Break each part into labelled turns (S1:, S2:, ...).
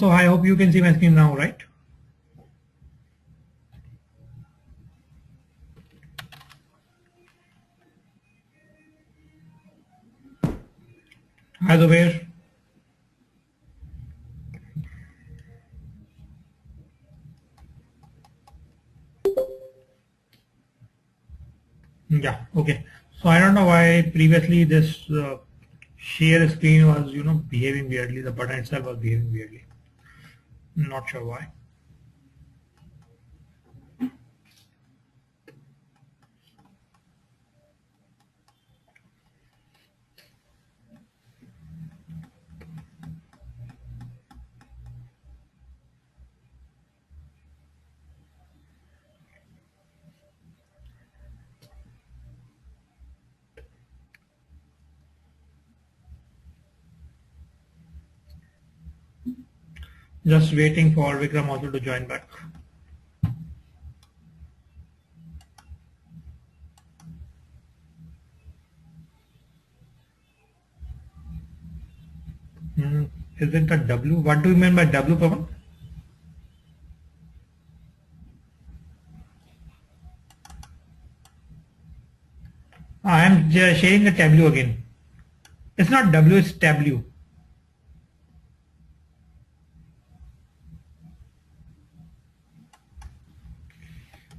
S1: So I hope you can see my screen now, right? Hi Zubair. Yeah, okay. So I don't know why previously this share screen was, behaving weirdly. The button itself was behaving weirdly. Not sure why. Just waiting for Vikram also to join back. Hmm. Isn't a W? What do you mean by W, Pawan? I am just sharing the tableau again. It's not W, it's tableau.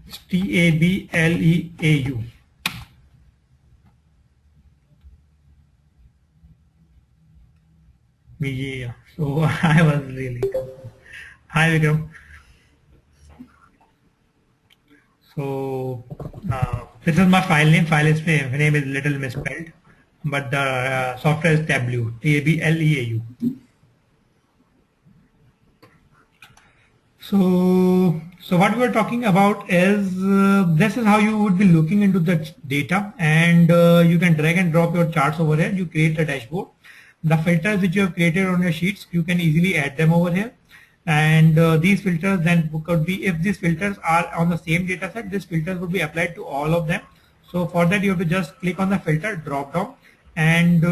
S1: It's Tableau. Yeah. So I was really. Hi Vikram. So this is my file name. Name is little misspelled, but the software is Tableau. Tableau. So what we're talking about is this is how you would be looking into the data, and you can drag and drop your charts over here. You create a dashboard. The filters which you have created on your sheets, you can easily add them over here. And these filters then could be, if these filters are on the same data set, these filters would be applied to all of them. So for that, you have to just click on the filter drop down and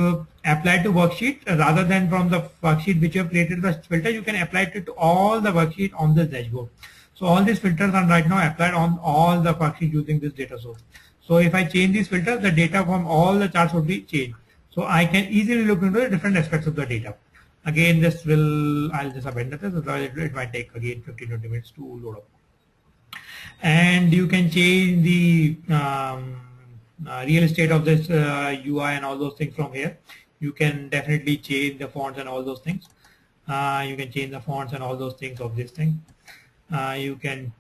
S1: apply to worksheet, rather than from the worksheet which you have created the filter. You can apply it to all the worksheet on this dashboard. So all these filters are right now applied on all the worksheet using this data source. So if I change these filters, the data from all the charts would be changed. So I can easily look into the different aspects of the data. Again, I'll just abandon this, otherwise it might take again 15-20 minutes to load up. And you can change the real estate of this UI and all those things from here. You can definitely change the fonts and all those things. You can change the fonts and all those things of this thing. You can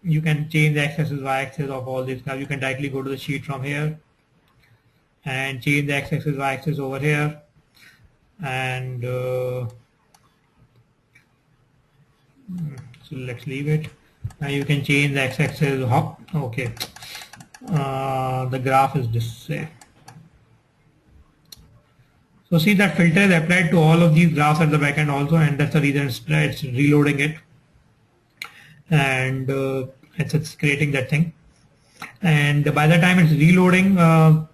S1: change the x-axis, y-axis of all this. Now you can directly go to the sheet from here and change the x-axis, y-axis over here. And so let's leave it. Now you can change the x-axis. Okay, the graph is this way. So see that filter is applied to all of these graphs at the back end also, and that's the reason it's reloading it, and it's creating that thing. And by the time it's reloading,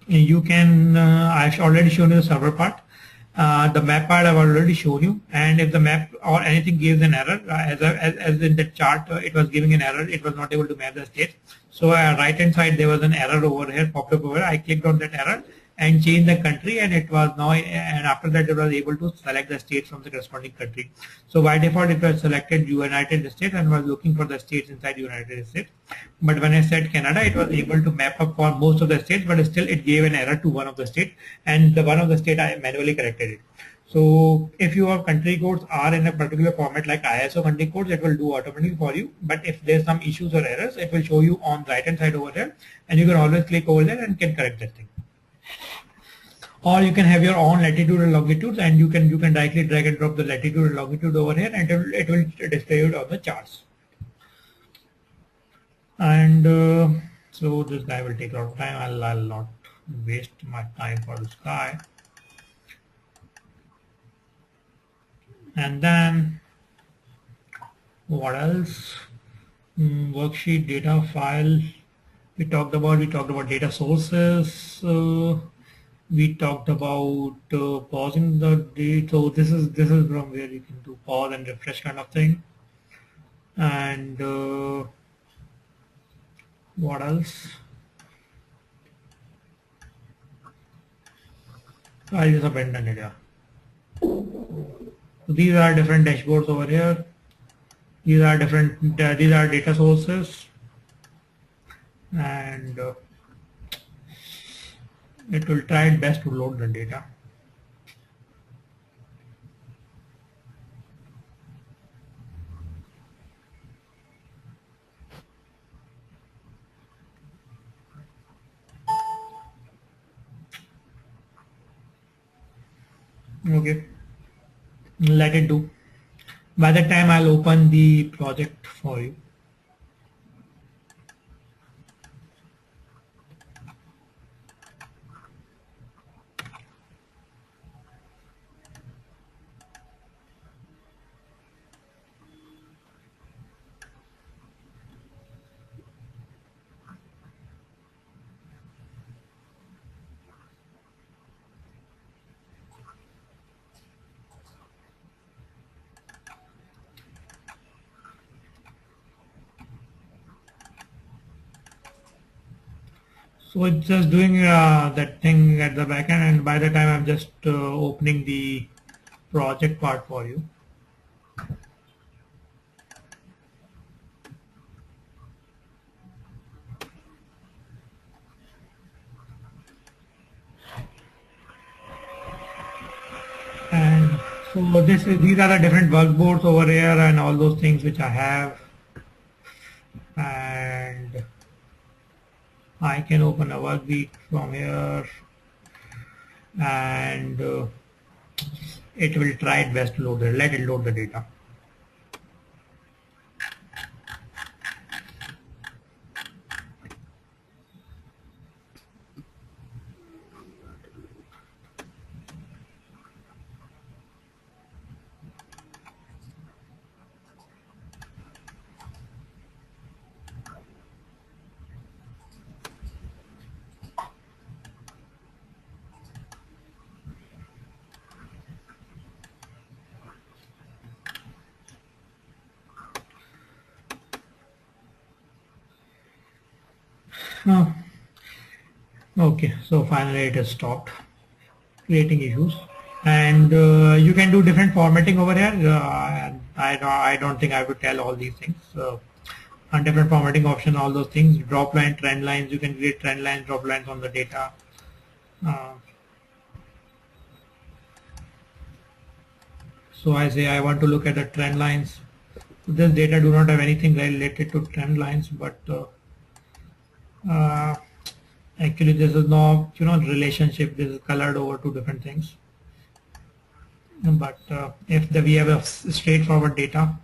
S1: you can I've already shown you the server part. The map part I've already shown you, and if the map or anything gives an error, as in the chart, it was giving an error, it was not able to map the state. So right hand side there was an error over here, popped up over here. I clicked on that error and changed the country, and it was now, and after that it was able to select the state from the corresponding country. So by default it was selected United States and was looking for the states inside United States. But when I said Canada, it was able to map up for most of the states, but still it gave an error to one of the states, and the one of the state I manually corrected it. So if your country codes are in a particular format like ISO country codes, it will do automatically for you. But if there's some issues or errors, it will show you on right hand side over there, and you can always click over there and can correct that thing. Or you can have your own latitude and longitudes, and you can directly drag and drop the latitude and longitude over here, and it will display it on the charts. And so this guy will take a lot of time. I'll not waste my time for this guy. And then what else? Worksheet, data, file. We talked about data sources. We talked about pausing the date. So this is from where you can do pause and refresh kind of thing. And what else? So I'll just abandon it. Yeah. So these are different dashboards over here. These are different. These are data sources, and it will try its best to load the data. Okay, let it do. By the time I'll open the project for you. So it's just doing that thing at the back end, and by the time I'm just opening the project part for you. And so these are the different workboards over here and all those things which I have. And I can open a workbeat from here, and it will try its best to load it. Let it load the data. Oh, okay, so finally it has stopped creating issues, and you can do different formatting over here. And I don't think I would tell all these things. On different formatting option, all those things, drop line, trend lines, you can create trend lines, drop lines on the data. So I say I want to look at the trend lines. This data do not have anything related to trend lines, but actually this is not, relationship. This is colored over two different things. But if we have a straightforward data,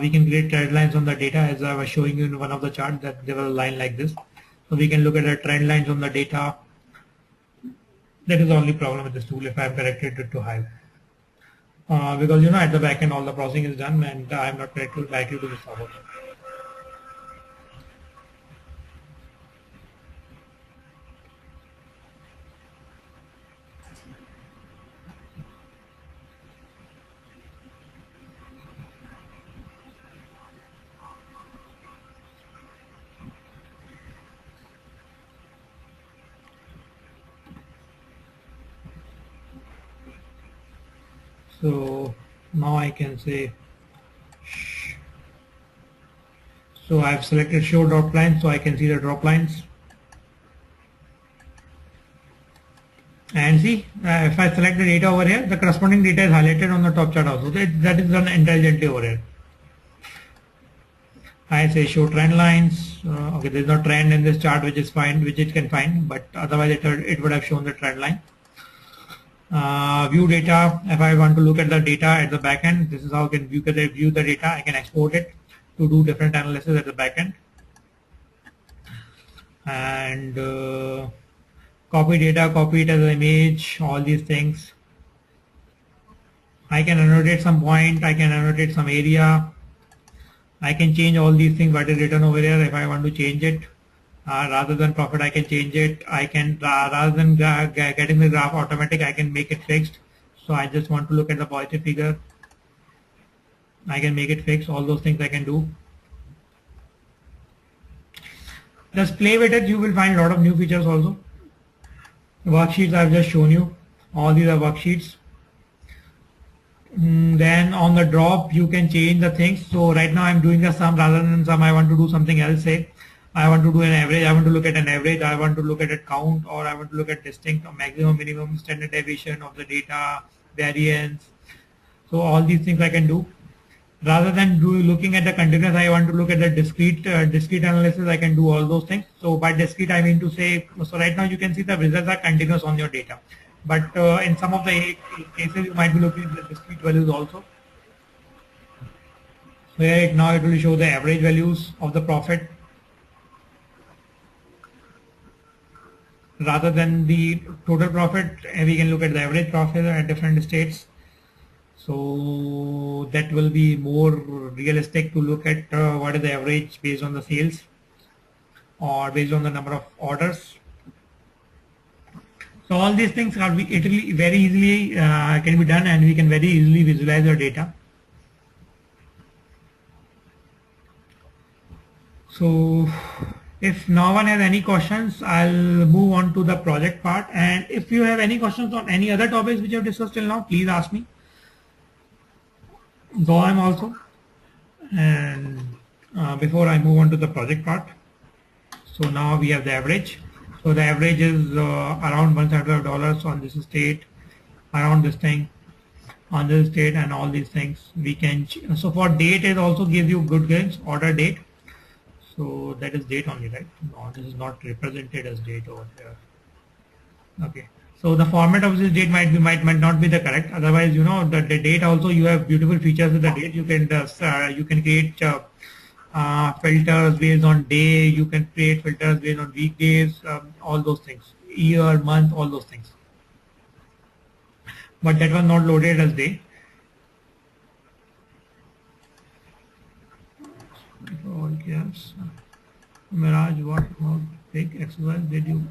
S1: we can create trend lines on the data, as I was showing you in one of the charts that there was a line like this. So we can look at the trend lines on the data. That is the only problem with this tool if I have connected it to Hive. Because at the back end all the processing is done and I am not connected directly to the server. So now I can say, so I've selected show drop lines, so I can see the drop lines. And see, if I select the data over here, the corresponding data is highlighted on the top chart also. That is done intelligently over here. I say show trend lines. Okay, there is no trend in this chart, which is fine, which it can find, but otherwise it would have shown the trend line. View data. If I want to look at the data at the back end, this is how I can view the data. I can export it to do different analysis at the back end. And copy data, copy it as an image, all these things. I can annotate some point, I can annotate some area. I can change all these things what is written over here if I want to change it. Rather than profit, I can change it. I can, rather than getting the graph automatic, I can make it fixed. So I just want to look at the positive figure. I can make it fixed. All those things I can do. Just play with it. You will find a lot of new features also. Worksheets I've just shown you. All these are worksheets. Then on the drop, you can change the things. So right now I'm doing a sum rather than sum. I want to do something else. Say I want to do an average. I want to look at an average. I want to look at a count, or I want to look at distinct or maximum, minimum, standard deviation of the data, variance. So all these things I can do. Rather than looking at the continuous, I want to look at the discrete analysis. I can do all those things. So by discrete, I mean to say, so right now you can see the results are continuous on your data. But in some of the cases, you might be looking at the discrete values also. So here now it will show the average values of the profit rather than the total profit. We can look at the average profit at different states. So that will be more realistic to look at what is the average based on the sales or based on the number of orders. So all these things are very easily can be done, and we can very easily visualize our data. So if no one has any questions, I'll move on to the project part. And if you have any questions on any other topics which I've discussed till now, please ask me. So I'm also. And before I move on to the project part, so now we have the average. So the average is around $175 on this state, around this thing, on this state, and all these things we can. So for date, it also gives you good gains, order date. So that is date only, right? No, this is not represented as date over here. Okay. So the format of this date might not be the correct. Otherwise, you know, the date also, you have beautiful features with the date. You can create filters based on day. You can create filters based on weekdays. All those things, year, month, all those things. But that was not loaded as day. Yes. Miraj, what about big exercise did you?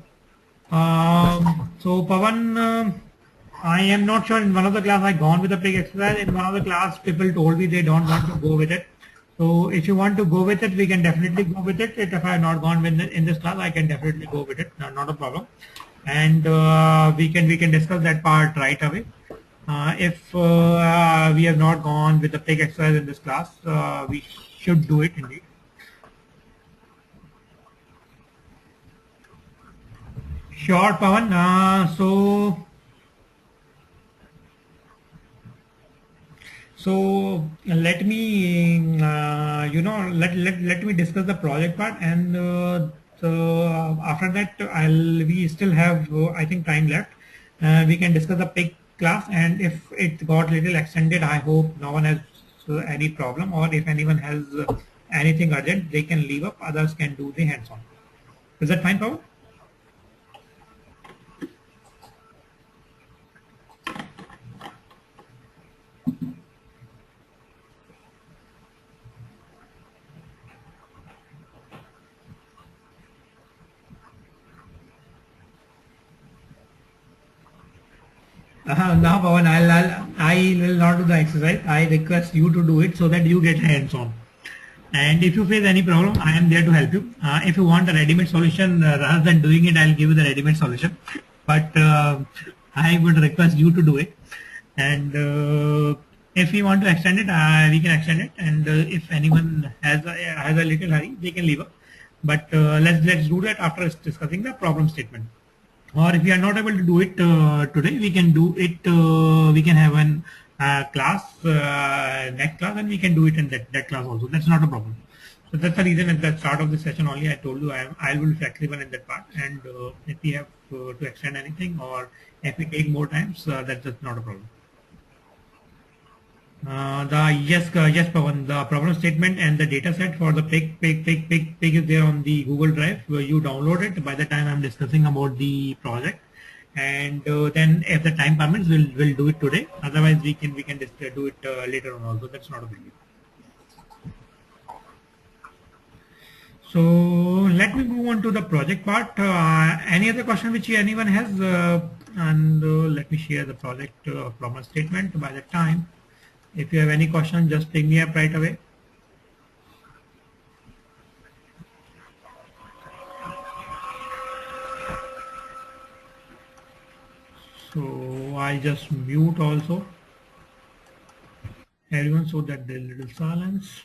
S1: So Pavan, I am not sure. In one of the class I gone with the big exercise. In one of the class, people told me they don't want to go with it. So if you want to go with it, we can definitely go with it. If I have not gone with in this class, I can definitely go with it. Not a problem. And we can discuss that part right away. If we have not gone with the big exercise in this class, we should do it indeed. Sure, Pavan. So let me, let me discuss the project part, and so after that, we still have, I think, time left. We can discuss the PIC class, and if it got little extended, I hope no one has any problem, or if anyone has anything urgent, they can leave up. Others can do the hands-on. Is that fine, Pavan? Now, Pavan, I will not do the exercise. I request you to do it so that you get hands-on. And if you face any problem, I am there to help you. If you want a ready-made solution, rather than doing it, I'll give you the ready-made solution. But I would request you to do it. And if you want to extend it, we can extend it. And if anyone has a little hurry, they can leave up. But let's do that after discussing the problem statement. Or if we are not able to do it today, we can do it. We can have an class, next class, and we can do it in that class also. That's not a problem. So that's the reason at the start of the session only I told you I will be flexible in that part. And if we have to extend anything, or if we take more times, that's not a problem. Yes, Pavan, the problem statement and the data set for the PIC is there on the Google Drive, where you download it by the time I'm discussing about the project. And then if the time permits, we'll do it today. Otherwise, we can just do it later on also. That's not a big deal. So let me move on to the project part. Any other question which anyone has? Let me share the project problem statement by the time. If you have any question, just ping me up right away. So I just mute also everyone so that there's little silence.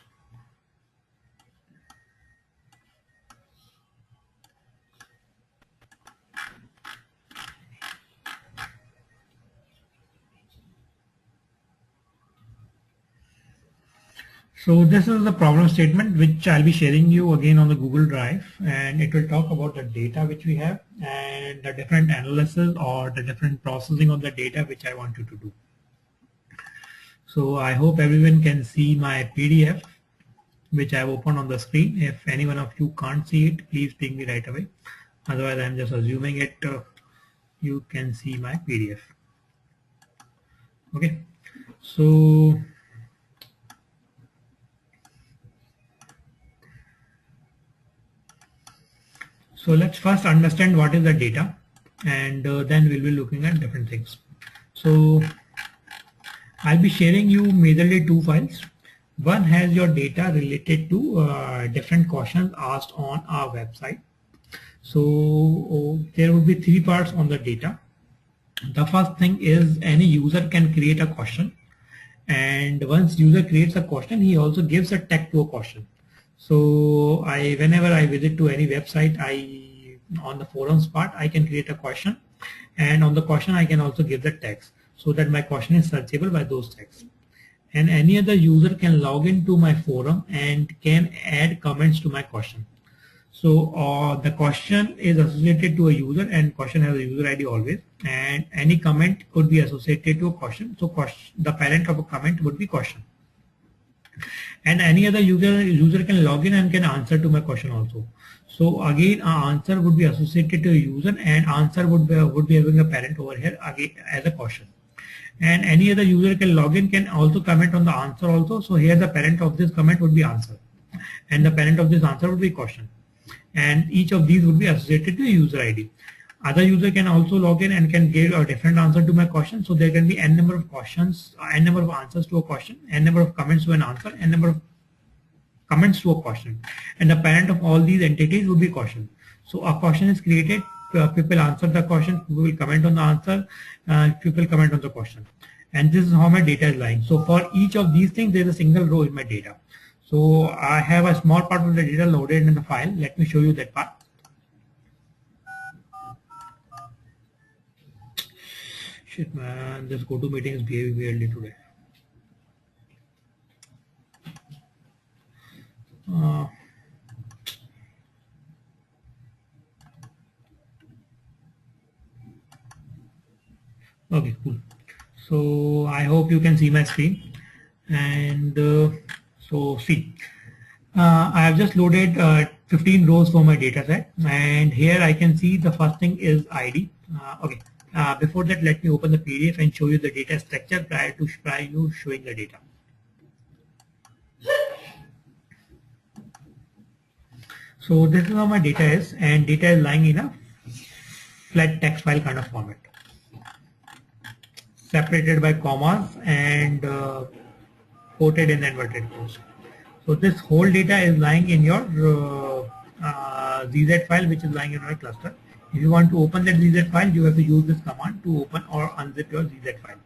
S1: So this is the problem statement which I'll be sharing you again on the Google Drive, and it will talk about the data which we have and the different analysis or the different processing of the data which I want you to do. So I hope everyone can see my PDF which I have opened on the screen. If any one of you can't see it, please ping me right away. Otherwise, I'm just assuming it. You can see my PDF. Okay, so let's first understand what is the data, and then we'll be looking at different things. So I'll be sharing you majorly two files. One has your data related to different questions asked on our website. So there will be three parts on the data. The first thing is any user can create a question, and once user creates a question, he also gives a tag to a question. So whenever I visit to any website, on the forums part, I can create a question, and on the question I can also give the text so that my question is searchable by those texts. And any other user can log into my forum and can add comments to my question. So the question is associated to a user, and question has a user ID always, and any comment could be associated to a question. So the parent of a comment would be question. And any other user can log in and can answer to my question also. So again, our answer would be associated to a user, and answer would be having a parent over here again as a question. And any other user can log in, can also comment on the answer also. So here the parent of this comment would be answer, and the parent of this answer would be question. And each of these would be associated to a user ID. Other user can also log in and can give a different answer to my question. So there can be n number of questions, n number of answers to a question, n number of comments to an answer, n number of comments to a question. And the parent of all these entities would be question. So a question is created, people answer the question, people will comment on the answer, people comment on the question. And this is how my data is lying. So for each of these things, there is a single row in my data. So I have a small part of the data loaded in the file. Let me show you that part. Shit man, this GoToMeeting is behaving weirdly today. Okay, cool. So I hope you can see my screen. And so see, I have just loaded 15 rows for my data set, and here I can see the first thing is ID. Okay, before that, let me open the PDF and show you the data structure prior to showing the data. So this is how my data is, and data is lying in a flat text file kind of format, separated by commas and quoted in inverted commas. So this whole data is lying in your ZZ file, which is lying in your cluster. If you want to open that ZZ file, you have to use this command to open or unzip your ZZ file.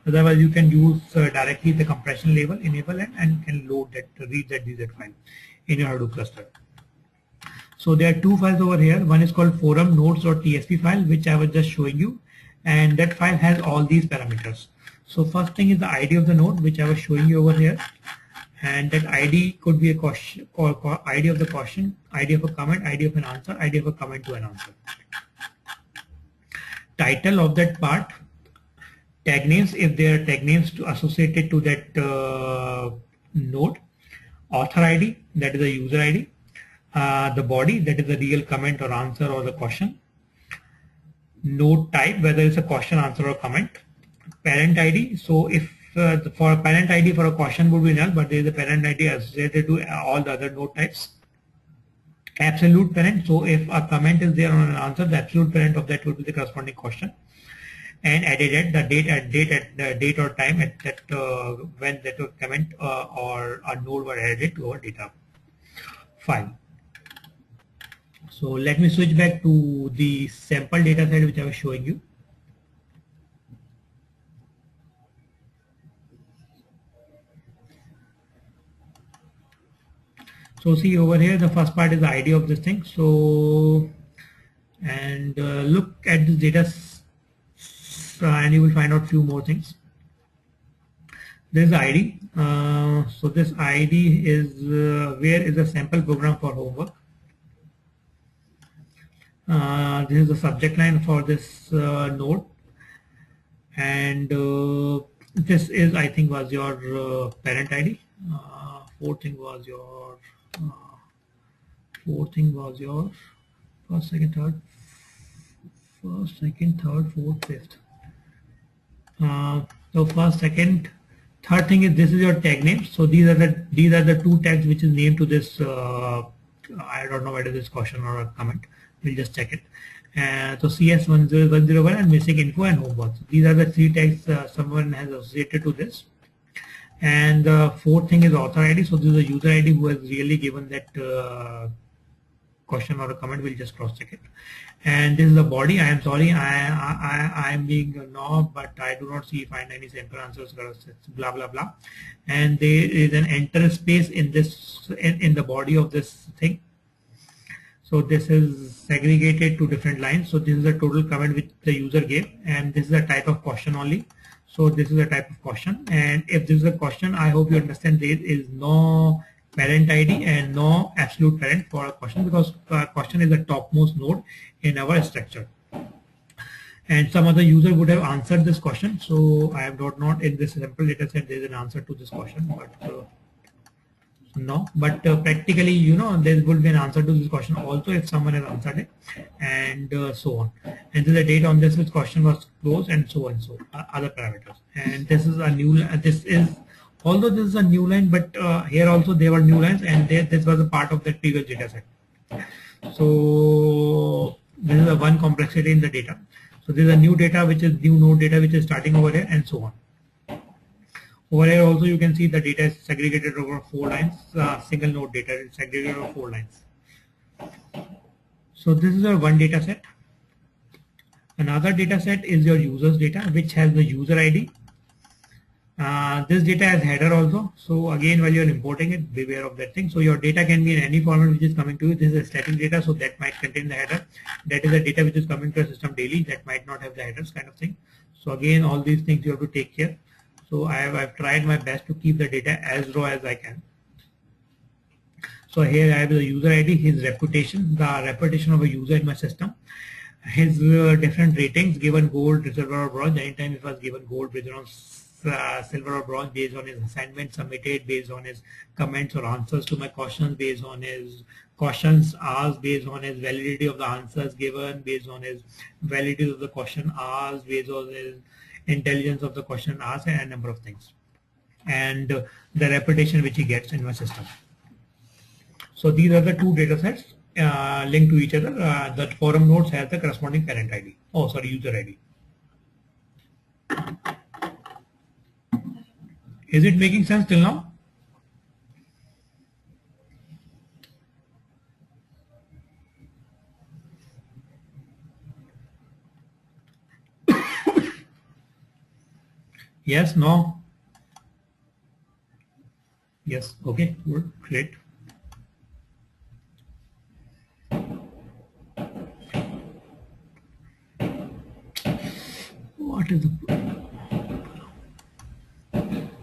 S1: Otherwise, you can use directly the compression label, enable it, and can load that, read that ZZ file in your Hadoop cluster. So there are two files over here. One is called forum nodes.tsp file, which I was just showing you, and that file has all these parameters. So first thing is the ID of the node, which I was showing you over here, and that ID could be a question, ID of the question, ID of a comment, ID of an answer, ID of a comment to an answer. Title of that part, tag names if there are tag names associated to that node, author ID, that is a user ID, the body, that is the real comment or answer or the question, node type, whether it's a question, answer or comment, parent ID. So if for a parent ID for a question would be null, but there is a parent ID associated to all the other node types. absolute parent. So if a comment is there on an answer, the absolute parent of that will be the corresponding question, and added at the date or time at that when that comment or a node were added to our data file. So let me switch back to the sample data set which I was showing you. So see over here, the first part is the ID of this thing. So, and look at this data and you will find out few more things. There is the ID. So this ID is where is the sample program for homework. This is the subject line for this node, and this is, I think, was your parent ID. Fourth thing was your first, second, third, fourth, fifth. So first, second, third thing is this is your tag name. So these are the two tags which is named to this. I don't know whether this question or a comment. We'll just check it. So CS10101 and missing info and homework. So these are the three tags someone has associated to this. And the fourth thing is author ID. So this is a user ID who has really given that question or a comment. We'll just cross check it. And this is the body. I am sorry, I am being a knob, but I do not find any sample answers. Blah blah blah. And there is an enter space in this in the body of this thing. So this is segregated to different lines. So this is the total comment which the user gave, and this is a type of question only. So this is a type of question, and if this is a question, I hope you understand there is no parent ID and no absolute parent for a question, because question is the topmost node in our structure. And some other user would have answered this question. So I have not in this sample data set there is an answer to this question, but no, but practically, you know, there will be an answer to this question also if someone has answered it, and so on. And then the date on this question was closed, and so on, so other parameters. And this is a new. Although this is a new line, but here also there were new lines, and this was a part of that previous data set. So this is a one complexity in the data. So this is a new data, which is new node data, which is starting over here, and so on. Over here also you can see the data is segregated over 4 lines, single node data is segregated over 4 lines. So this is our one data set. Another data set is your users data, which has the user ID. This data has header also. So again, while you're importing it, beware of that thing. So your data can be in any format which is coming to you. This is a static data, so that might contain the header. That is the data which is coming to a system daily, that might not have the headers, kind of thing. So again, all these things you have to take care. So I've tried my best to keep the data as raw as I can. So here I have the user ID, his reputation, the reputation of a user in my system, his different ratings, given gold, silver or bronze. Anytime it was given gold, silver or bronze, based on his assignment submitted, based on his comments or answers to my questions, based on his questions asked, based on his validity of the answers given, based on his validity of the question asked, based on his intelligence of the question asked, and a number of things, and the reputation which he gets in my system. So these are the two data sets linked to each other. The forum nodes have the corresponding parent ID. Oh, sorry, user ID. Is it making sense till now? Yes, no? Yes, okay, good, great. What is the...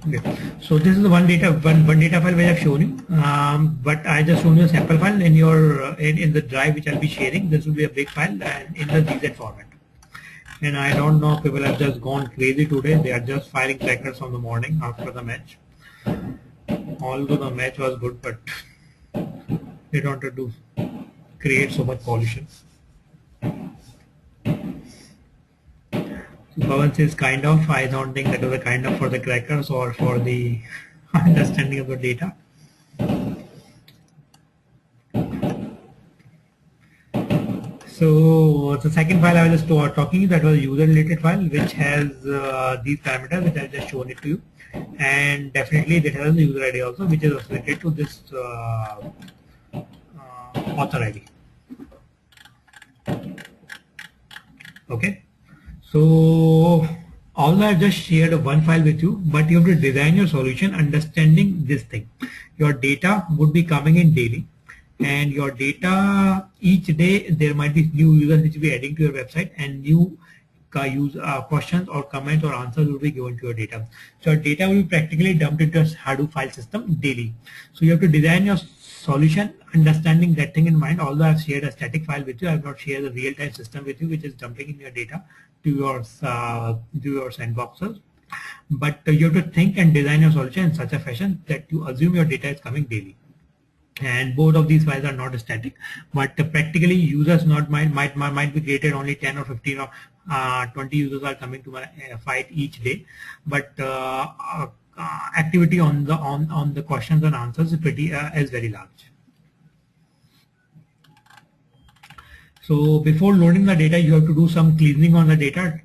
S1: Okay. So this is the one data file which I've shown you, but I just shown you a sample file in your in the drive which I'll be sharing. This will be a big file and in the DZ format. And I don't know, people have just gone crazy today. They are just firing crackers from the morning after the match. Although the match was good, but they don't want to create so much pollution. Bhavan says kind of. I don't think that was a kind of for the crackers or for the understanding of the data. So the second file I was just talking, that was user related file, which has these parameters which I just shown it to you, and definitely it has the user ID also, which is associated to this author ID. Okay, so although I've just shared one file with you, but you have to design your solution understanding this thing. Your data would be coming in daily, and your data each day there might be new users which will be adding to your website, and new questions or comments or answers will be given to your data. So your data will be practically dumped into a Hadoop file system daily. So you have to design your solution understanding that thing in mind. Although I've shared a static file with you, I've not shared a real-time system with you which is dumping in your data to your sandboxes. But you have to think and design your solution in such a fashion that you assume your data is coming daily. And both of these files are not static, but practically users might be created only 10 or 15 or 20 users are coming to my file each day, but activity on the questions and answers is very large. So before loading the data, you have to do some cleansing on the data,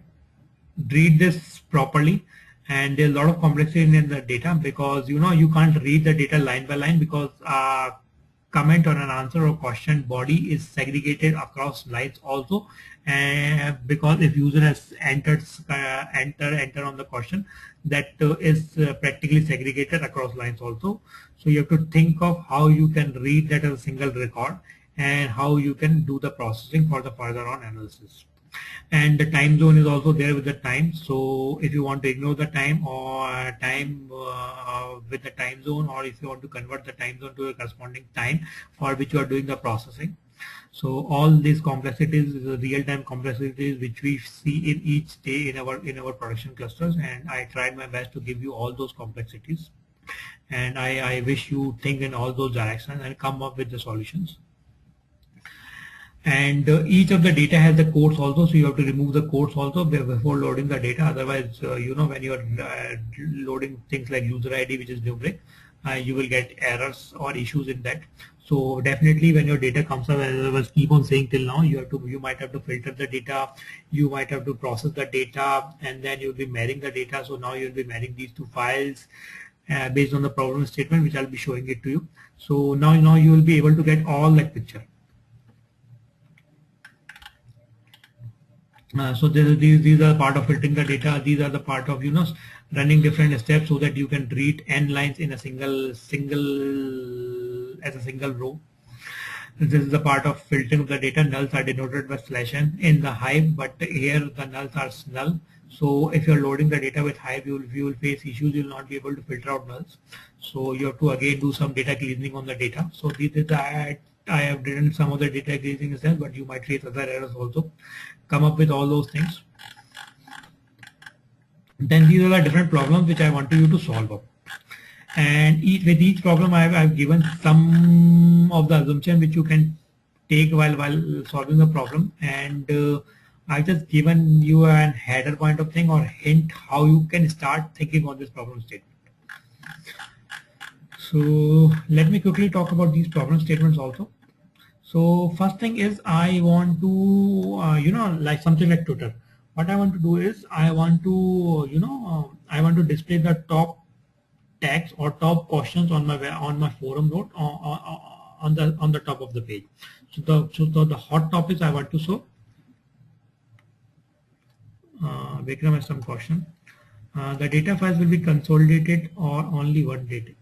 S1: read this properly, and there's a lot of complexity in the data, because you can't read the data line by line, because comment on an answer or question body is segregated across lines also, and because if user has enter on the question, that is practically segregated across lines also. So you have to think of how you can read that as a single record, and how you can do the processing for the further on analysis. And the time zone is also there with the time. So if you want to ignore the time, or time with the time zone, or if you want to convert the time zone to a corresponding time for which you are doing the processing. So all these complexities, real-time complexities which we see in each day in our production clusters, and I tried my best to give you all those complexities, and I wish you think in all those directions and come up with the solutions. And each of the data has the quotes also, so you have to remove the quotes also before loading the data. Otherwise, when you are loading things like user ID, which is numeric, you will get errors or issues in that. So definitely, when your data comes up, as I was keep on saying till now, you might have to filter the data, you might have to process the data, and then you'll be marrying the data. So now you'll be marrying these two files based on the problem statement, which I'll be showing it to you. So now you will be able to get all that picture. So these are part of filtering the data. These are the part of running different steps so that you can read n lines in a single row. This is the part of filtering of the data. Nulls are denoted by /n in the Hive, but here the nulls are null. So if you're loading the data with Hive, you will face issues. You'll not be able to filter out nulls. So you have to again do some data cleansing on the data. So this is I have written some of the data cleansing itself, but you might face other errors also. Come up with all those things. Then these are the different problems which I want you to solve. And with each problem I've given some of the assumption which you can take while solving the problem, and I've just given you an header point of thing or hint how you can start thinking on this problem statement. So let me quickly talk about these problem statements also. So first thing is I want to like something like Twitter. What I want to do is I want to I want to display the top tags or top questions on my forum note on the top of the page. So the hot topics I want to show. Vikram has some question. The data files will be consolidated or only one data.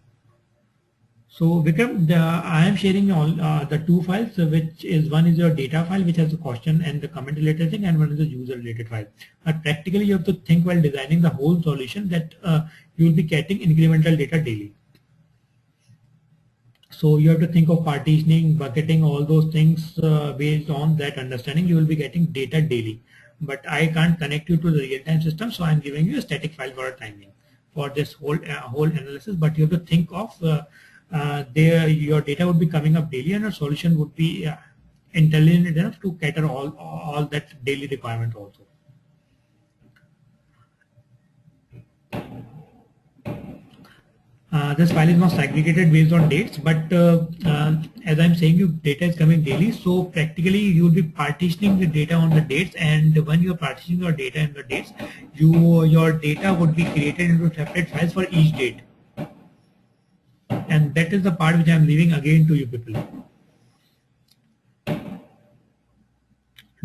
S1: So Vikram, I am sharing all the two files, which is one is your data file, which has a question and the comment related thing, and one is a user related file. But practically, you have to think while designing the whole solution that you will be getting incremental data daily. So you have to think of partitioning, bucketing, all those things based on that understanding. You will be getting data daily. But I can't connect you to the real-time system, so I'm giving you a static file for a timing for this whole analysis. But you have to think of your data would be coming up daily, and your solution would be intelligent enough to cater all that daily requirement also. This file is not segregated based on dates, but as I'm saying, your data is coming daily. So practically, you will be partitioning the data on the dates, and when you are partitioning your data in the dates, your data would be created into separate files for each date. And that is the part which I'm leaving again to you people.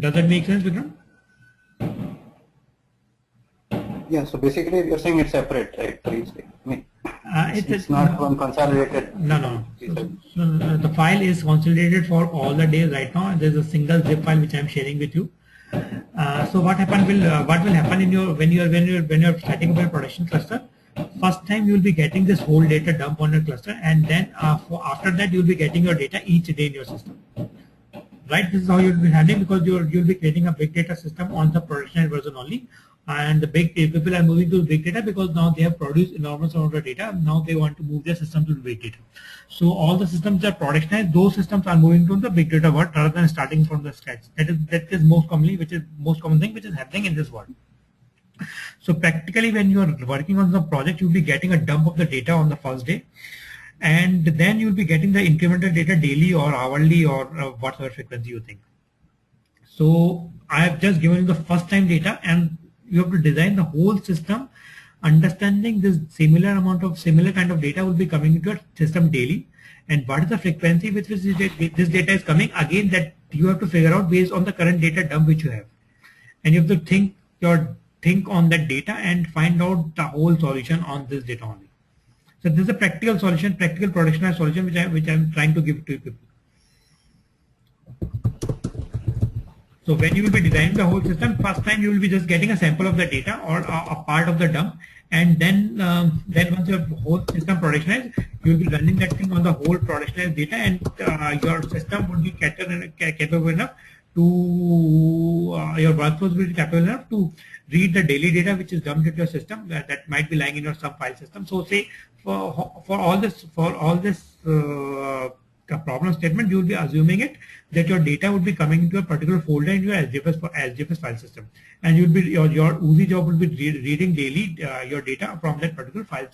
S1: Does that make sense, Vikram?
S2: Yeah, so basically you're saying it's separate, right? For each day. I mean, it's not one consolidated.
S1: No. So the file is consolidated for all the days right now. There's a single zip file which I'm sharing with you. So what will happen in your when you're setting up a production cluster? First time you will be getting this whole data dump on your cluster, and then after that you will be getting your data each day in your system. Right, this is how you'll be handling, because you'll be creating a big data system on the productionized version only, and the big people are moving to big data because now they have produced enormous amount of data. Now they want to move their system to the big data. So all the systems that are productionized, those systems are moving to the big data world rather than starting from the scratch. That is most common thing which is happening in this world. So practically, when you are working on the project, you'll be getting a dump of the data on the first day, and then you'll be getting the incremental data daily or hourly or whatever frequency you think. So I have just given you the first time data, and you have to design the whole system understanding this similar kind of data will be coming into your system daily, and what is the frequency with which this data is coming. Again, that you have to figure out based on the current data dump which you have, and you have to think on that data and find out the whole solution on this data only. So this is a practical solution, practical productionized solution which I'm trying to give to you people. So when you will be designing the whole system, first time you will be just getting a sample of the data or a part of the dump, and then once your whole system productionized, you will be running that thing on the whole productionized data, and your system would be capable enough to your workflows will be capable enough to read the daily data which is dumped into your system that might be lying in your sub file system. So say for all this problem statement, you will be assuming it that your data would be coming into a particular folder in your SGFS file system, and you'll be your Oozie job will be reading daily your data from that particular file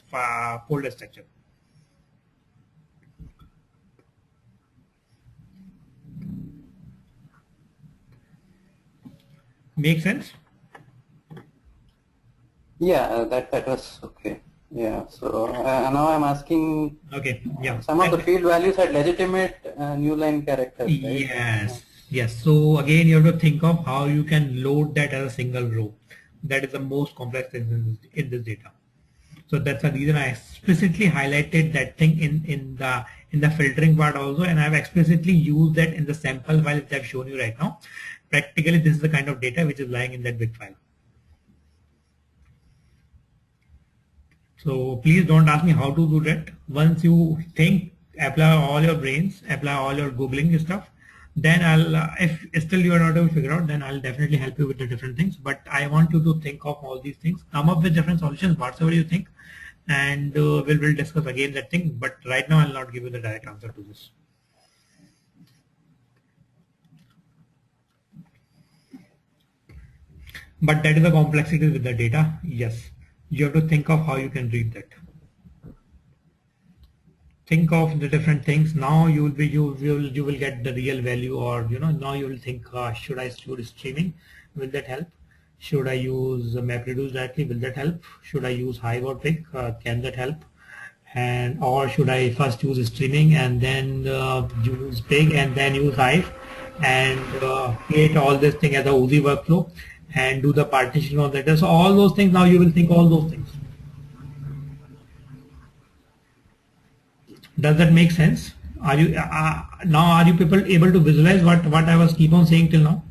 S1: folder structure. Make sense?
S2: Yeah, that was okay. Yeah, so now I'm asking.
S1: Okay, yeah.
S2: Some of the field values had legitimate new line characters, right?
S1: Yes. So again, you have to think of how you can load that as a single row. That is the most complex thing in this data. So that's the reason I explicitly highlighted that thing in the filtering part also, and I've explicitly used that in the sample file which I've shown you right now. Practically, this is the kind of data which is lying in that big file. So please don't ask me how to do that. Once you think, apply all your brains, apply all your Googling stuff, then if still you are not able to figure out, then I'll definitely help you with the different things. But I want you to think of all these things, come up with different solutions, whatever you think, and we'll discuss again that thing. But right now, I'll not give you the direct answer to this. But that is the complexity with the data. Yes, you have to think of how you can read that. Think of the different things. Now you will get the real value, or now you will think, should I use streaming? Will that help? Should I use MapReduce directly? Will that help? Should I use Hive or Pig? Can that help? Or should I first use streaming and then use Pig and then use Hive and create all this thing as a Oozie workflow and do the partition of that? So all those things, now you will think all those things. Does that make sense? Are you people able to visualize what I was keep on saying till now?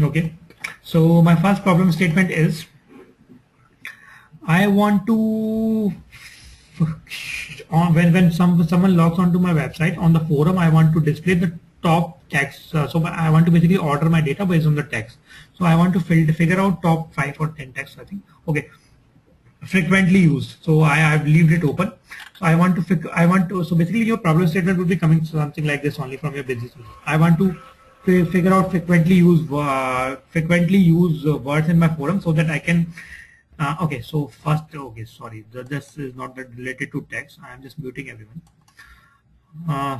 S1: Okay, so my first problem statement is I want to when someone logs onto my website on the forum, I want to display the top text. So I want to basically order my data based on the text. So I want to figure out top 5 or 10 texts, I think. Okay. frequently used. So I have left it open. So so basically your problem statement will be coming something like this only from your business. I want to figure out frequently used words in my forum so that I can. Okay, so first, okay, sorry, this is not related to text. I am just muting everyone.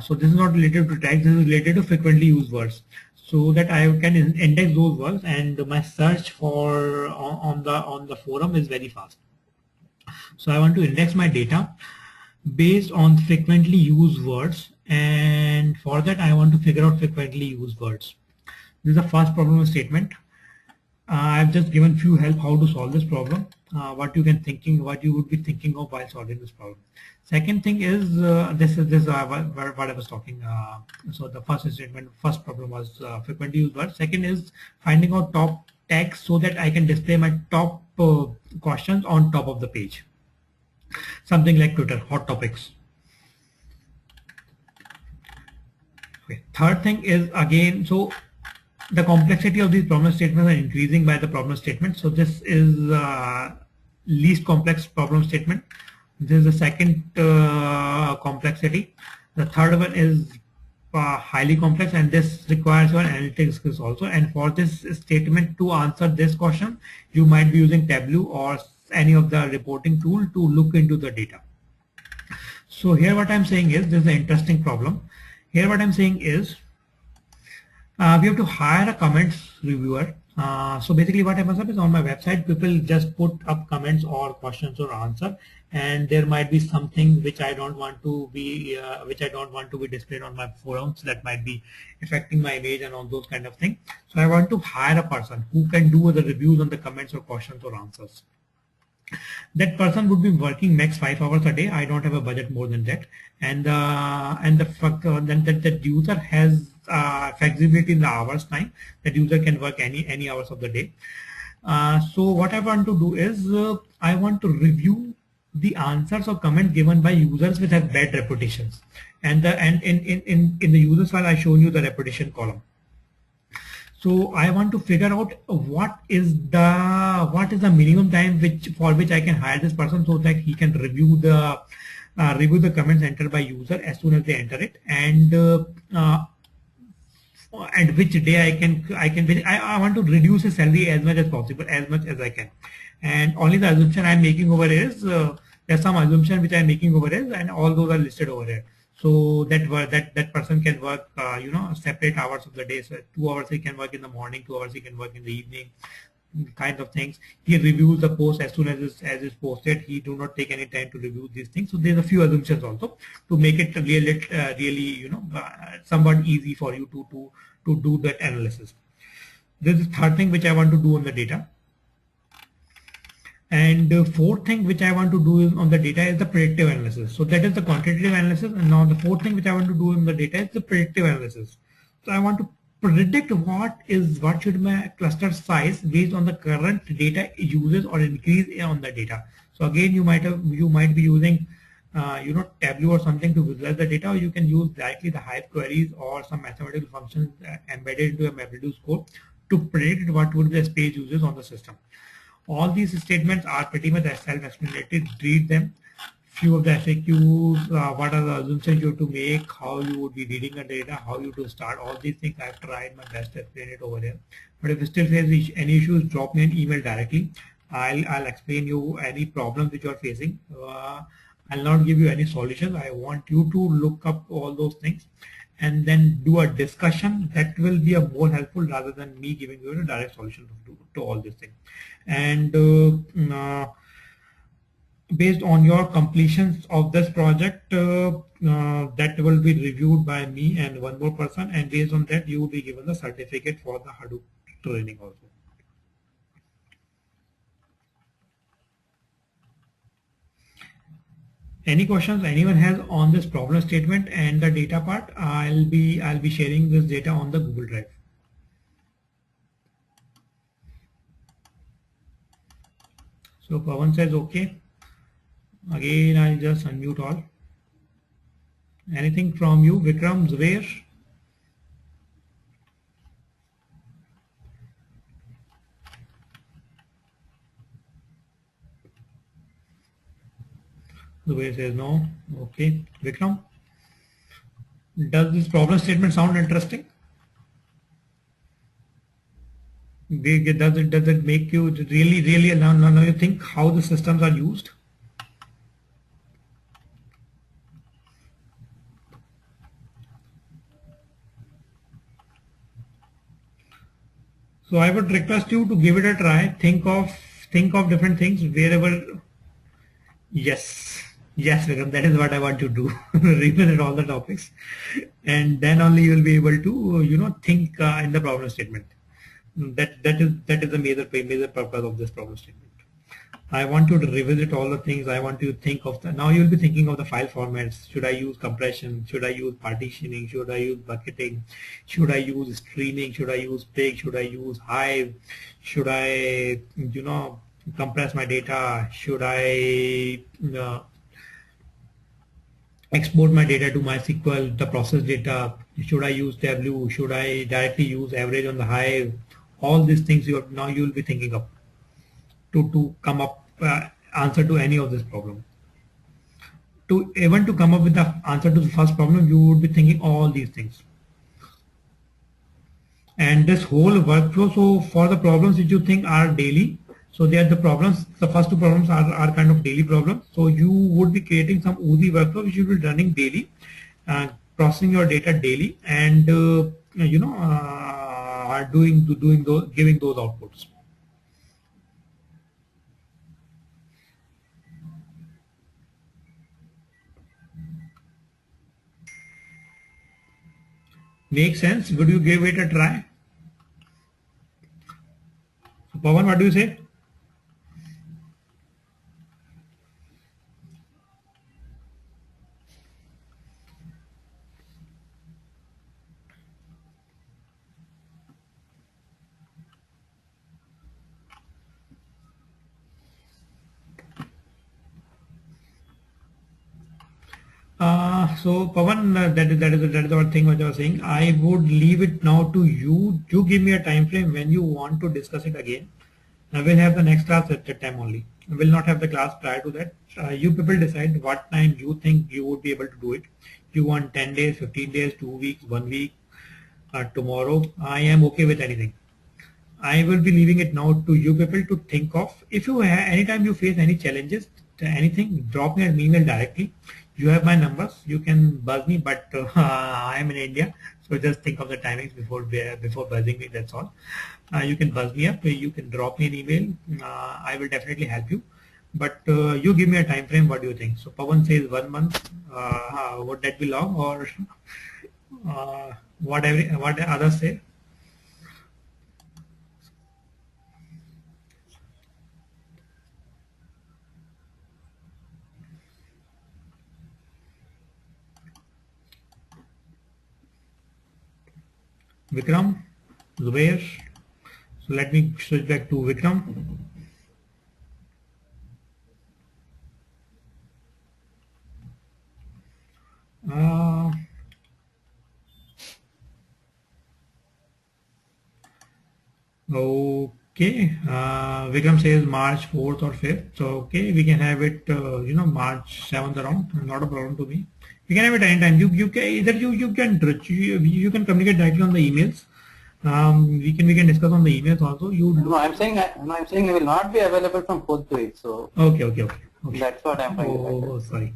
S1: So this is not related to text. This is related to frequently used words, so that I can index those words, and my search for on the forum is very fast. So I want to index my data based on frequently used words, and for that I want to figure out frequently used words. This is the first problem statement. I've just given few help how to solve this problem, what you would be thinking of while solving this problem. Second thing is this what I was talking. So the first statement, first problem was frequently used words. Second is finding out top text so that I can display my top questions on top of the page. Something like Twitter, hot topics. Okay. Third thing is again, so the complexity of these problem statements are increasing by the problem statement. So this is least complex problem statement. This is the second complexity. The third one is highly complex, and this requires your analytics skills also. And for this statement to answer this question, you might be using Tableau or any of the reporting tool to look into the data. So here what I'm saying is, this is an interesting problem. Here what I'm saying is, we have to hire a comments reviewer. So basically what happens is, on my website, people just put up comments or questions or answer, and there might be something which I don't want to be displayed on my forums, that might be affecting my image and all those kind of things. So I want to hire a person who can do the reviews on the comments or questions or answers. That person would be working max 5 hours a day. I don't have a budget more than that, and that user has flexibility in the hours time. That user can work any hours of the day. So what I want to do is I want to review the answers or comments given by users which have bad reputations, and in the users file I shown you the reputation column. So I want to figure out what is the minimum time for which I can hire this person, so that he can review the comments entered by user as soon as they enter it, and which day I want to reduce his salary as much as possible, as much as I can. And only the assumption I'm making over here is there's some assumption which I'm making over here, and all those are listed over here. So that person can work separate hours of the day. So 2 hours he can work in the morning, 2 hours he can work in the evening, kind of things. He reviews the post as soon as it's posted. He do not take any time to review these things. So there's a few assumptions also to make it really somewhat easy for you to do that analysis. This is the third thing which I want to do on the data. And the fourth thing which I want to do is on the data is the predictive analysis. So that is the quantitative analysis, and now the fourth thing which I want to do in the data is the predictive analysis. So I want to predict what should my cluster size based on the current data uses or increase on the data. So again, you might be using Tableau or something to visualize the data, or you can use directly the Hive queries or some mathematical functions embedded into a MapReduce code to predict what would be the space uses on the system. All these statements are pretty much self-explanatory. Read them. Few of the FAQs, what are the assumptions you have to make, how you would be reading the data, how you to start. All these things I've tried my best to explain it over here. But if you still face any issues, drop me an email directly. I'll explain you any problems which you are facing. I'll not give you any solutions. I want you to look up all those things and then do a discussion. That will be a more helpful rather than me giving you a direct solution to all these things. And based on your completions of this project, that will be reviewed by me and one more person, and based on that you will be given the certificate for the Hadoop training also. Any questions anyone has on this problem statement and the data part? I'll be sharing this data on the Google Drive. So Pawan says okay. Again, I'll just unmute all. Anything from you, Vikram, Zubair? Zubair says no. Okay. Vikram, does this problem statement sound interesting? Does it make you really now you think how the systems are used? So I would request you to give it a try. Think of different things wherever. Yes, yes, Vikram, that is what I want you to do. Revisit all the topics, and then only you will be able to think in the problem statement. That is the major purpose of this problem statement. I want you to revisit all the things. I want you to think of the, now you'll be thinking of the file formats. Should I use compression? Should I use partitioning? Should I use bucketing? Should I use streaming? Should I use pig? Should I use hive? Should I, compress my data? Should I export my data to MySQL, the process data? Should I use Tableau? Should I directly use average on the hive? All these things now you will be thinking of to come up answer to any of this problem. To come up with the answer to the first problem, you would be thinking all these things. And this whole workflow, so for the problems which you think are daily, so they are the problems, the first two problems are kind of daily problems. So you would be creating some OOSI workflow which you will be running daily, processing your data daily, and giving those outputs. Make sense? Would you give it a try? So Pawan, what do you say? So Pawan, that is the thing which I was saying. I would leave it now to you. You give me a time frame when you want to discuss it again. I will have the next class at that time only. I will not have the class prior to that. You people decide what time you think you would be able to do it. You want 10 days, 15 days, 2 weeks, 1 week, tomorrow. I am okay with anything. I will be leaving it now to you people to think of. If you anytime you face any challenges, anything, drop me an email directly. You have my numbers. You can buzz me, but I am in India, so just think of the timings before buzzing me. That's all. You can buzz me up. You can drop me an email. I will definitely help you. But you give me a time frame. What do you think? So Pawan says 1 month. Would that be long, or what others say? Vikram, Zubair. So let me switch back to Vikram. Okay, Vikram says March 4th or 5th. So okay, we can have it, March 7th around. Not a problem to me. You can have it anytime. You can either you can communicate directly on the emails. We can discuss on the emails also.
S2: No, I'm saying I will not be available from 4th to 8th. So
S1: okay.
S2: That's what I'm trying to say.
S1: Oh, sorry.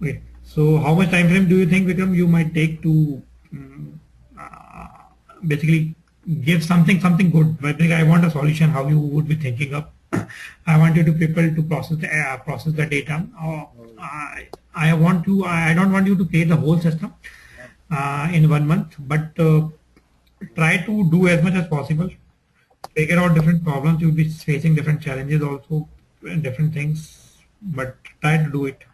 S1: Okay. So how much time frame do you think, Vikram, you might take to basically give something good? But I want a solution. How you would be thinking of? I want you to people to process the data. I don't want you to create the whole system in 1 month, but try to do as much as possible. Figure out different problems. You'll be facing different challenges also, and different things, but try to do it.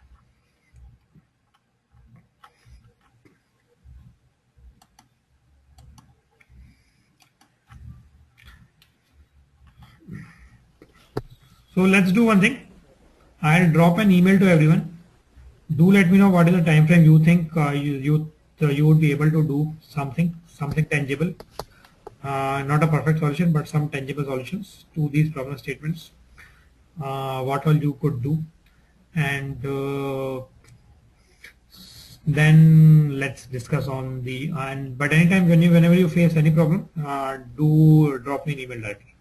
S1: So let's do one thing. I'll drop an email to everyone. Do let me know what is the time frame you think you would be able to do something tangible. Not a perfect solution, but some tangible solutions to these problem statements. What all you could do, and then let's discuss on the but anytime whenever you face any problem, do drop me an email directly.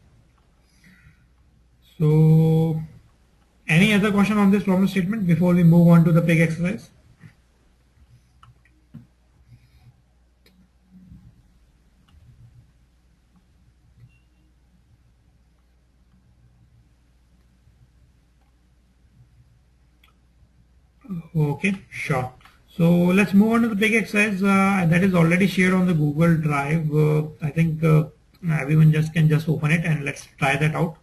S1: So any other question on this problem statement before we move on to the pig exercise? Okay, sure. So let's move on to the pig exercise that is already shared on the Google Drive. I think everyone can just open it and let's try that out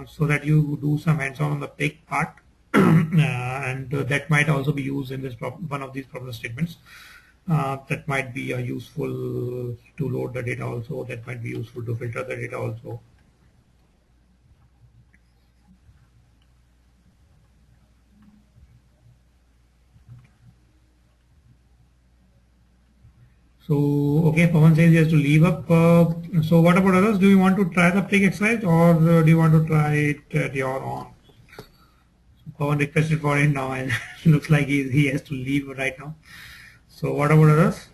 S1: so that you do some hands-on on the pig part. And that might also be used in this one of these problem statements. That might be useful to load the data also. That might be useful to filter the data also. So, okay, Pawan says he has to leave up. So what about others? Do you want to try the pig exercise or do you want to try it at your own? So Pawan requested for it now and looks like he has to leave right now. So what about others?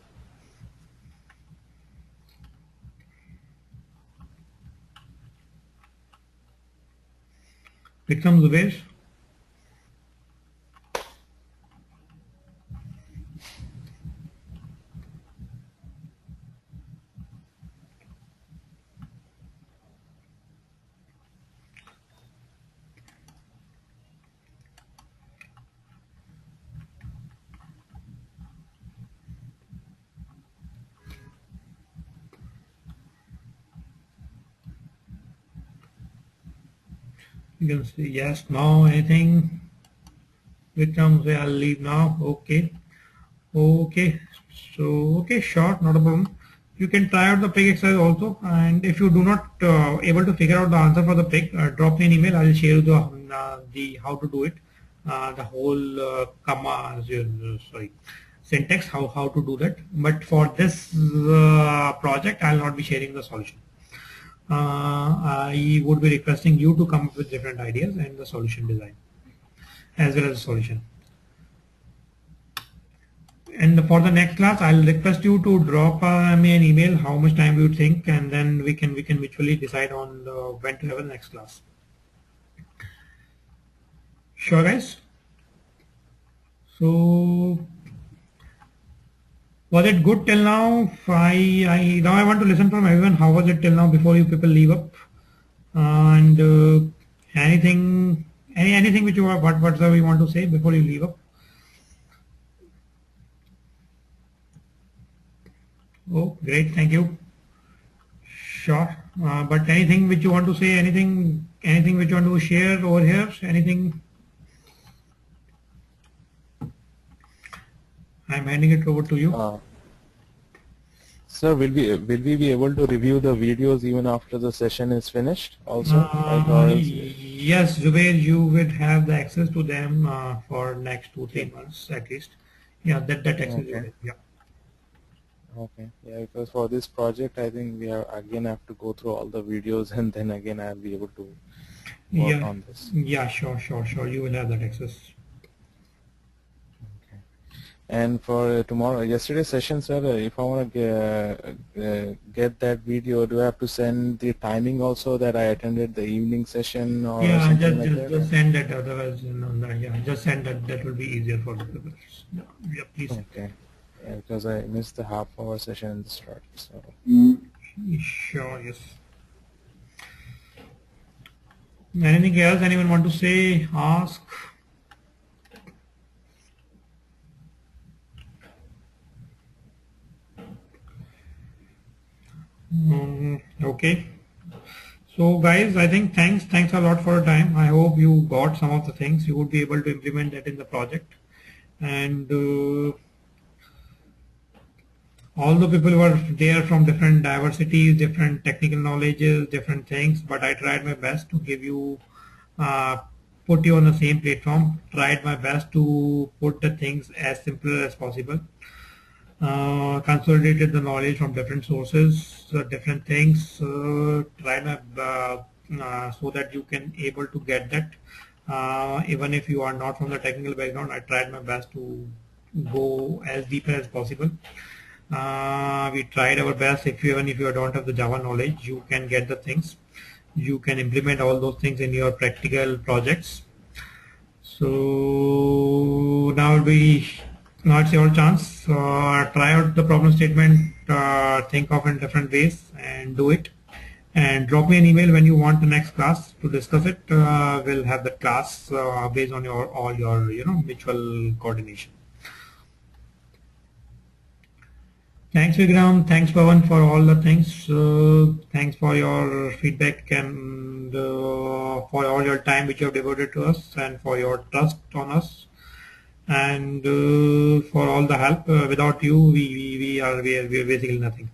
S1: Vikram, Zubesh? You can say yes, no, anything. Vikram say I'll leave now. Okay. Okay. So, okay, sure, not a problem. You can try out the pig exercise also, and if you do not able to figure out the answer for the pig, drop me an email. I will share you the how to do it, the whole syntax, how to do that. But for this project, I will not be sharing the solution. I would be requesting you to come up with different ideas and the solution design as well as the solution. And for the next class, I'll request you to drop me an email how much time you think, and then we can mutually decide on when to have the next class. Sure, guys. So was it good till now? Now I want to listen from everyone. How was it till now before you people leave up? And anything which you whatever you want to say before you leave up? Oh, great, thank you. Sure, but anything which you want to say, anything which you want to share over here, anything? I'm handing it over to you.
S3: Sir, will we be able to review the videos even after the session is finished also?
S1: Yes, Zubair, you would have the access to them for next 2-3 months at least. Yeah, that access.
S3: Okay.
S1: Yeah.
S3: Okay. Yeah, because for this project, I think we have to go through all the videos, and then again I'll be able to work on this.
S1: Yeah, sure. You will have that access.
S3: And for yesterday's session, sir, if I want to get that video, do I have to send the timing also that I attended the evening session or something like that?
S1: Just send that. Otherwise, just send that. That will be easier for the people. Yeah, please.
S3: Okay. Yeah, because I missed the half-hour session in the start. So.
S1: Sure. Yes. Anything else anyone want to say? Ask. Okay. So guys, I think thanks a lot for your time. I hope you got some of the things. You would be able to implement that in the project. And all the people were there from different diversities, different technical knowledges, different things, but I tried my best to give you, put you on the same platform, tried my best to put the things as simple as possible. Consolidated the knowledge from different sources, different things, try my so that you can able to get that Even if you are not from the technical background, I tried my best to go as deep as possible. We tried our best. Even if you don't have the Java knowledge, you can get the things. You can implement all those things in your practical projects. So now it's your chance. Try out the problem statement, think of in different ways and do it. And drop me an email when you want the next class to discuss it. We'll have the class based on all your mutual coordination. Thanks Vikram, thanks Pawan for all the things. Thanks for your feedback and for all your time which you have devoted to us and for your trust on us and for all the help. Without you, we are basically nothing.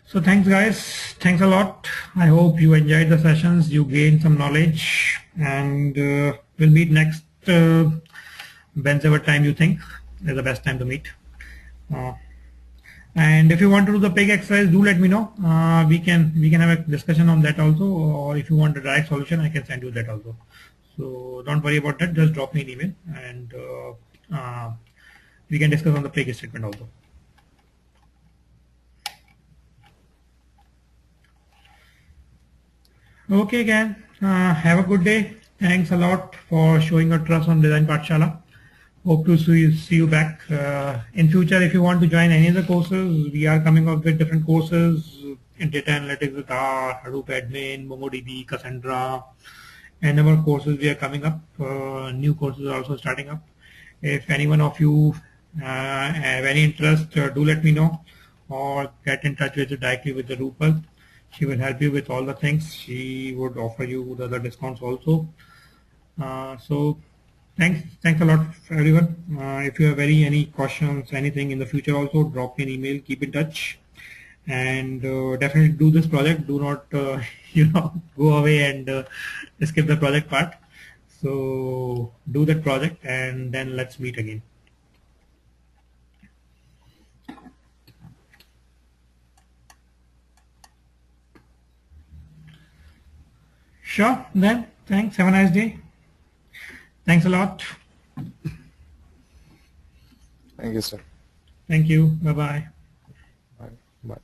S1: So thanks guys, thanks a lot. I hope you enjoyed the sessions, you gained some knowledge, and we'll meet next whenever time you think is the best time to meet. And if you want to do the pig exercise, do let me know. We can have a discussion on that also, or if you want a direct solution, I can send you that also. So don't worry about that, just drop me an email and we can discuss on the pig statement also. Okay again, have a good day. Thanks a lot for showing your trust on Design Pathshala. Hope to see you back in future. If you want to join any of the courses, we are coming up with different courses in data analytics with R, Hadoop Admin, MongoDB, Cassandra, and number of courses we are coming up. New courses are also starting up. If any one of you have any interest, do let me know or get in touch with you directly with the Rupal. She will help you with all the things. She would offer you the other discounts also. So thanks a lot everyone. If you have any questions, anything in the future also, drop me an email, keep in touch, and definitely do this project. Do not go away and skip the project part. So do that project and then let's meet again. Sure, then. Thanks. Have a nice day. Thanks a lot.
S3: Thank you, sir.
S1: Thank you. Bye-bye.
S3: Bye. Bye.